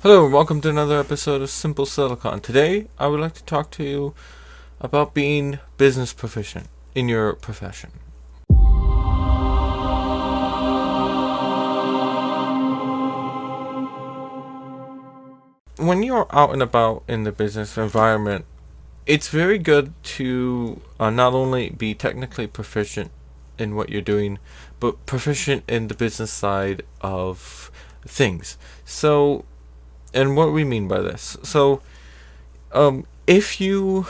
Hello and welcome to another episode of Simple Silicon. Today, I would like to talk to you about being business proficient in your profession. When you're out and about in the business environment, it's very good to not only be technically proficient in what you're doing, but proficient in the business side of things. And what we mean by this. If you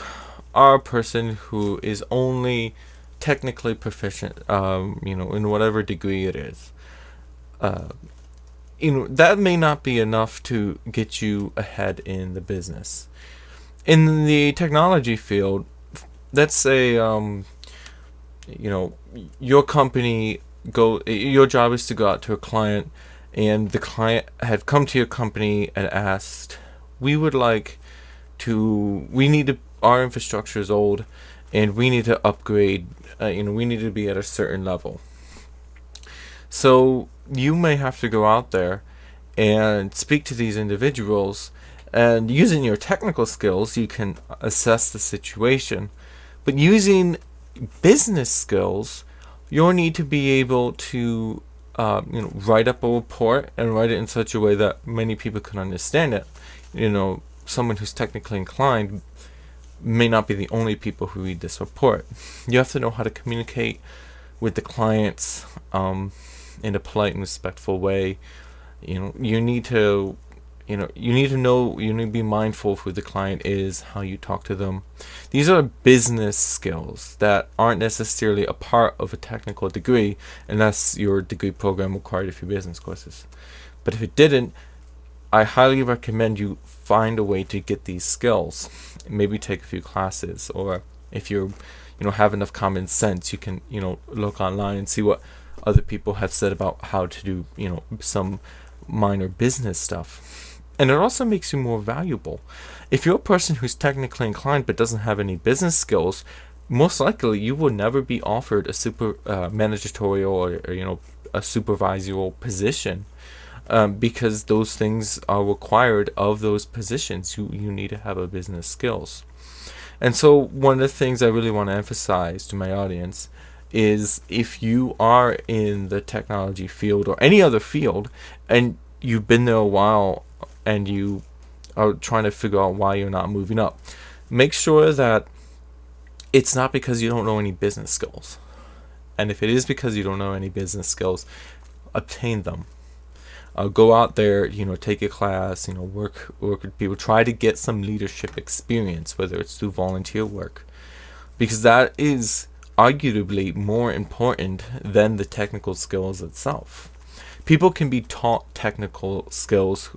are a person who is only technically proficient, in whatever degree it is, that may not be enough to get you ahead in the business. In the technology field, let's say, your company your job is to go out to a client, and the client had come to your company and asked, our infrastructure is old and we need to upgrade, we need to be at a certain level. So you may have to go out there and speak to these individuals, and using your technical skills, you can assess the situation. But using business skills, you'll need to be able to write up a report and write it in such a way that many people can understand it. Someone who's technically inclined may not be the only people who read this report. You have to know how to communicate with the clients in a polite and respectful way. You need to be mindful of who the client is, how you talk to them. These are business skills that aren't necessarily a part of a technical degree, unless your degree program required a few business courses. But if it didn't, I highly recommend you find a way to get these skills. Maybe take a few classes, or if you have enough common sense, you can look online and see what other people have said about how to do some minor business stuff. And it also makes you more valuable. If you're a person who's technically inclined but doesn't have any business skills, most likely you will never be offered a managerial or a supervisorial position, because those things are required of those positions. You need to have a business skills. And so one of the things I really want to emphasize to my audience is, if you are in the technology field or any other field and you've been there a while and you are trying to figure out why you're not moving up, make sure that it's not because you don't know any business skills. And if it is because you don't know any business skills, obtain them. Go out there, take a class, work with people, try to get some leadership experience, whether it's through volunteer work, because that is arguably more important than the technical skills itself. People can be taught technical skills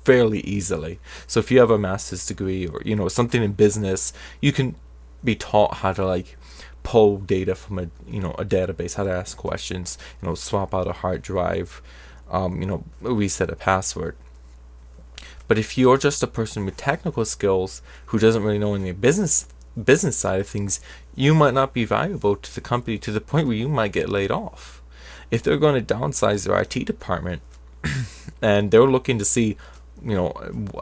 fairly easily. So if you have a master's degree or something in business, you can be taught how to pull data from a database, how to ask questions, swap out a hard drive, reset a password. But if you're just a person with technical skills who doesn't really know any business side of things, you might not be valuable to the company, to the point where you might get laid off. If they're going to downsize their IT department and they're looking to see,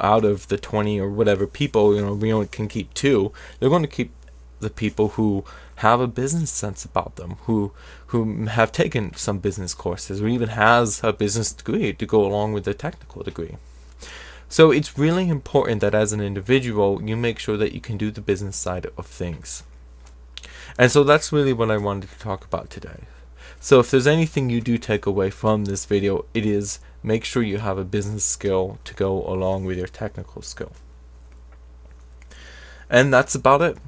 out of the 20 or whatever people, we only can keep 2, they're going to keep the people who have a business sense about them, who have taken some business courses, or even has a business degree to go along with their technical degree. So it's really important that as an individual, you make sure that you can do the business side of things. And so that's really what I wanted to talk about today. So if there's anything you do take away from this video, it is make sure you have a business skill to go along with your technical skill. And that's about it.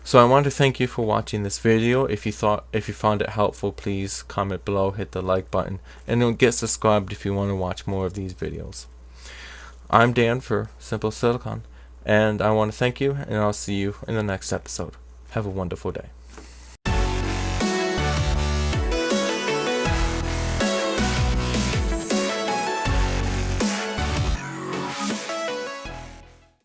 So I want to thank you for watching this video. If you found it helpful, please comment below, hit the like button, and then get subscribed if you want to watch more of these videos. I'm Dan for Simple Silicon, and I want to thank you, and I'll see you in the next episode. Have a wonderful day.